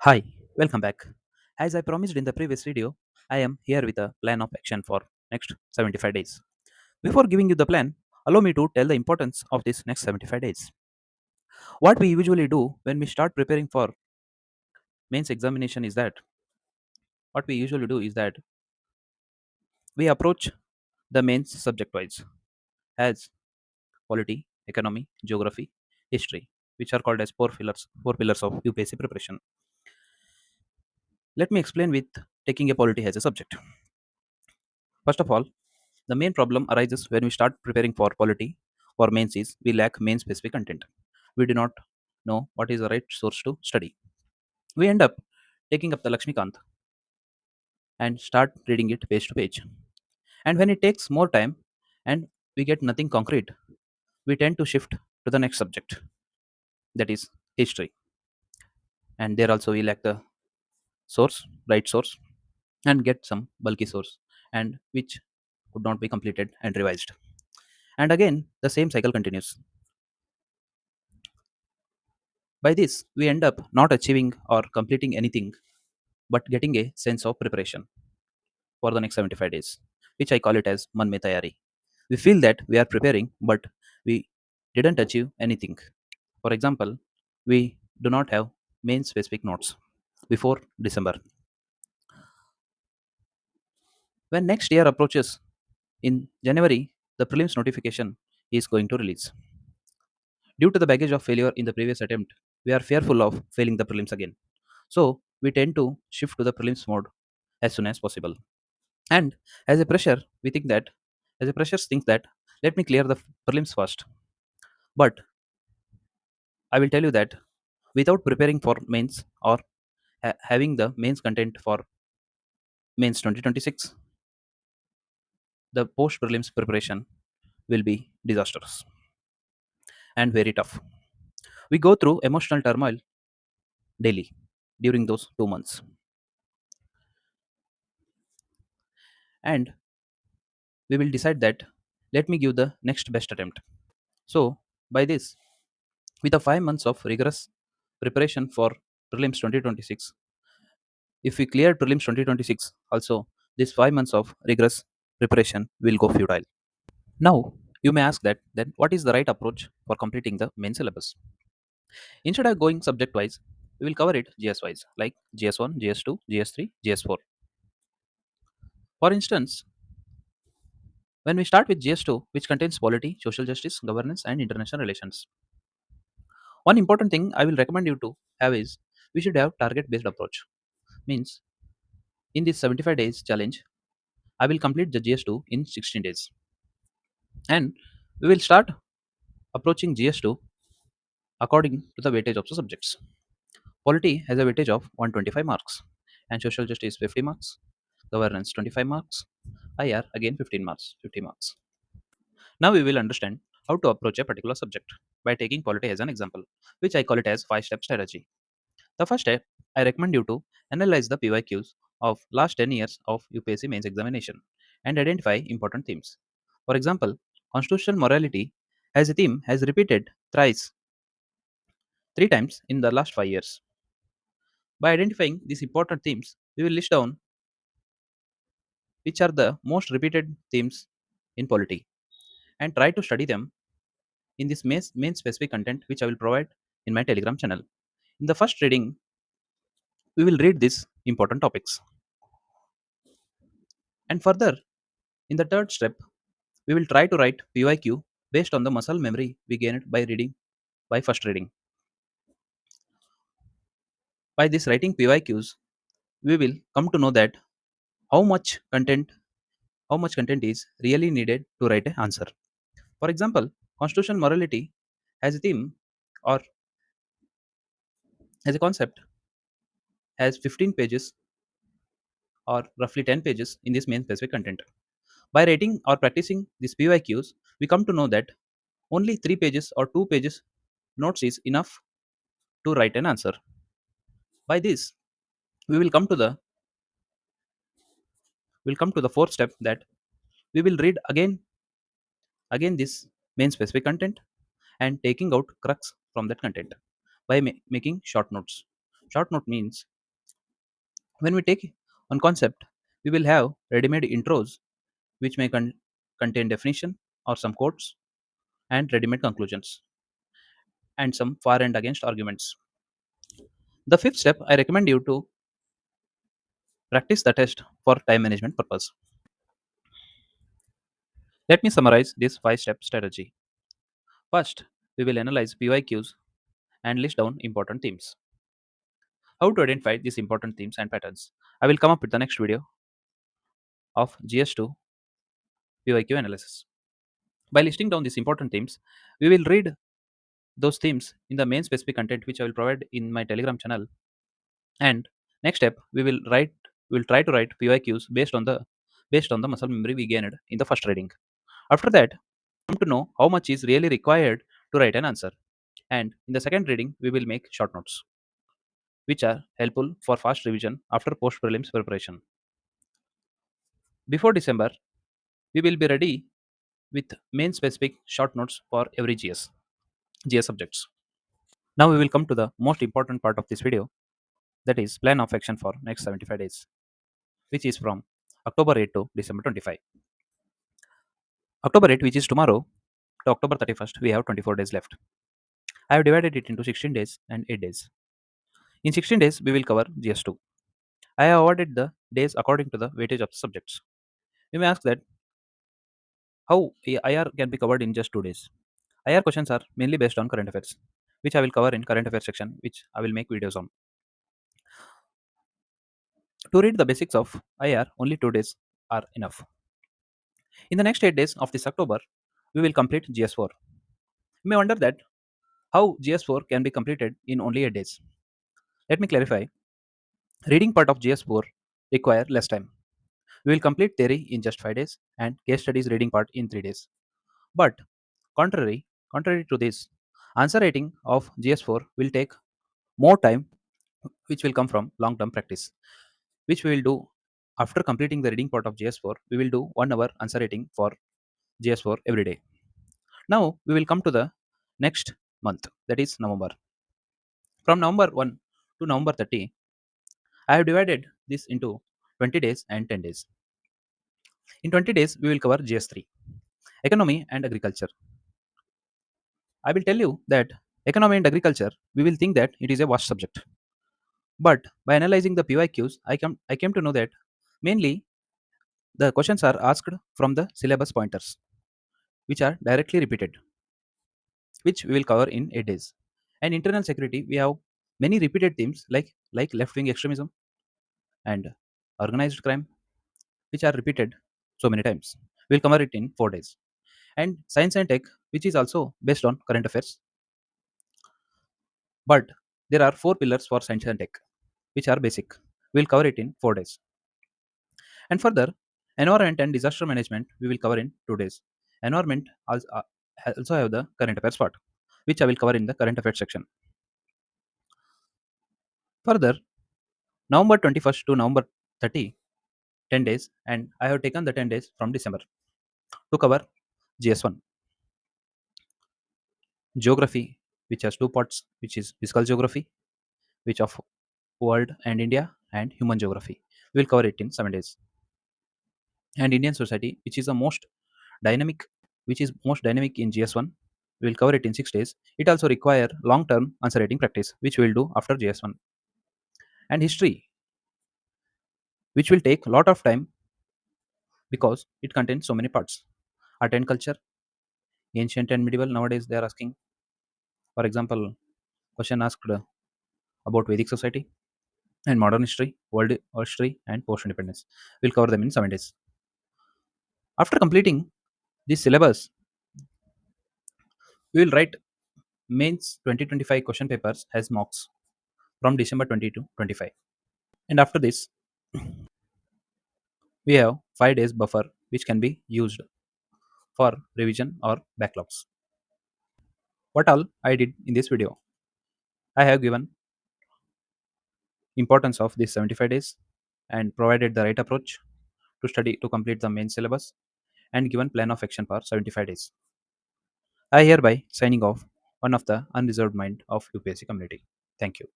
Hi, welcome back. As I promised in the previous video, I am here with a plan of action for next 75 days. Before giving you the plan, allow me to tell the importance of this next 75 days. What we usually do when we start preparing for mains examination is that we approach the mains subject wise as polity, economy, geography, history, which are called as four pillars of UPSC preparation. Let me explain with taking a polity as a subject. First of all, the main problem arises when we start preparing for polity for mains is we lack main specific content. We do not know what is the right source to study. We end up taking up the Lakshmikant and start reading it page to page. And when it takes more time and we get nothing concrete, we tend to shift to the next subject, that is history. And there also we lack the right source, and get some bulky source, and which could not be completed and revised. And again, the same cycle continues. By this, we end up not achieving or completing anything but getting a sense of preparation for the next 75 days, which I call it as Man Mein Tayari. We feel that we are preparing, but we didn't achieve anything. For example, we do not have main specific notes before December. When next year approaches in January, the prelims notification is going to release. Due to the baggage of failure in the previous attempt, we are fearful of failing the prelims again. So, we tend to shift to the prelims mode as soon as possible. And as a pressure, as a pressures think that let me clear the prelims first. But I will tell you that without preparing for mains or having the mains content for mains 2026, the post prelims preparation will be disastrous and very tough. We go through emotional turmoil daily during those 2 months. And we will decide that let me give the next best attempt. So, by this, with the 5 months of rigorous preparation for prelims 2026, if we clear prelims 2026, also this 5 months of rigorous preparation will go futile. Now, you may ask that then what is the right approach for completing the main syllabus? Instead of going subject wise, we will cover it GS wise, like GS1, GS2, GS3, GS4. For instance, when we start with GS2, which contains polity, social justice, governance, and international relations, one important thing I will recommend you to have is we should have target based approach. Means in this 75 days challenge, I will complete the GS2 in 16 days. And we will start approaching GS2 according to the weightage of the subjects. Polity has a weightage of 125 marks, and social justice 50 marks, governance 25 marks, IR again 15 marks, 50 marks. Now we will understand how to approach a particular subject by taking polity as an example, which I call it as 5-step strategy. The first step, I recommend you to analyze the PYQs of last 10 years of UPSC mains examination and identify important themes. For example, constitutional morality as a theme has repeated thrice, 3 times in the last 5 years. By identifying these important themes, we will list down which are the most repeated themes in polity and try to study them in this main specific content which I will provide in my Telegram channel. In the first reading, we will read these important topics. And further, in the third step, we will try to write PYQ based on the muscle memory we gained by first reading. By this writing PYQs, we will come to know that how much content how much content is really needed to write an answer. For example, constitutional morality as a theme or as a concept has 15 pages or roughly 10 pages in this main specific content. By writing or practicing these PYQs, we come to know that only 3 pages or 2 pages notes is enough to write an answer. By this, we will come to the fourth step, that we will read again this main specific content and taking out crux from that content by making short notes. Short note means When we take on concept, we will have ready-made intros which may contain definition or some quotes and ready-made conclusions and some for and against arguments. The fifth step, I recommend you to practice the test for time management purpose. Let me summarize this five-step strategy. First, we will analyze PYQs and list down important themes. How to identify these important themes and patterns? I will come up with the next video of GS2 PYQ analysis. By listing down these important themes, we will read those themes in the main specific content which I will provide in my Telegram channel. And next step, we will try to write PYQs based on the muscle memory we gained in the first reading. After that, come to know how much is really required to write an answer. And in the second reading, we will make short notes, which are helpful for fast revision after post prelims preparation. Before December, we will be ready with main specific short notes for every GS subjects. Now we will come to the most important part of this video, that is plan of action for next 75 days, which is from October 8 to December 25. October 8, which is tomorrow, to October 31st, we have 24 days left. I have divided it into 16 days and 8 days. In 16 days, we will cover GS2. I have awarded the days according to the weightage of the subjects. You may ask that how IR can be covered in just 2 days. IR questions are mainly based on current affairs, which I will cover in current affairs section, which I will make videos on. To read the basics of IR, only 2 days are enough. In the next 8 days of this October, we will complete GS4. You may wonder that how GS4 can be completed in only 8 days. Let me clarify. Reading part of GS4 require less time. We will complete theory in just 5 days and case studies reading part in 3 days. But contrary to this, answer writing of GS4 will take more time, which will come from long term practice, which we will do after completing the reading part of GS4. We will do 1 hour answer writing for GS4 every day. Now we will come to the next month, that is November. From November 1 to November 30, I have divided this into 20 days and 10 days. In 20 days, we will cover GS3, economy and agriculture. I will tell you that economy and agriculture, we will think that it is a vast subject. But by analyzing the PYQs, I came to know that mainly the questions are asked from the syllabus pointers, which are directly repeated, which we will cover in 8 days. And internal security, we have many repeated themes like left-wing extremism and organized crime, which are repeated so many times. We'll cover it in 4 days. And science and tech, which is also based on current affairs. But there are 4 pillars for science and tech, which are basic. We'll cover it in 4 days. And further, environment and disaster management, we will cover in 2 days. Environment also have the current affairs part, which I will cover in the current affairs section. Further, November 21st to November 30, 10 days, and I have taken the 10 days from December to cover GS1. Geography, which has 2 parts, which is physical geography, which of world and India, and human geography. We will cover it in 7 days. And Indian society, dynamic, which is most dynamic in GS1, we will cover it in 6 days. It also require long-term answer writing practice, which we will do after GS1. And history, which will take a lot of time because it contains so many parts. Art and culture, ancient and medieval. Nowadays, they are asking, for example, question asked about Vedic society and modern history, world history, and post independence. We'll cover them in 7 days. After completing this syllabus, we will write mains 2025 question papers as mocks from December 20 to 25. And after this, we have 5 days buffer which can be used for revision or backlogs. What all I did in this video? I have given importance of these 75 days and provided the right approach to study to complete the main syllabus and given plan of action for 75 days. I hereby signing off, one of the unreserved mind of UPSC community. Thank you.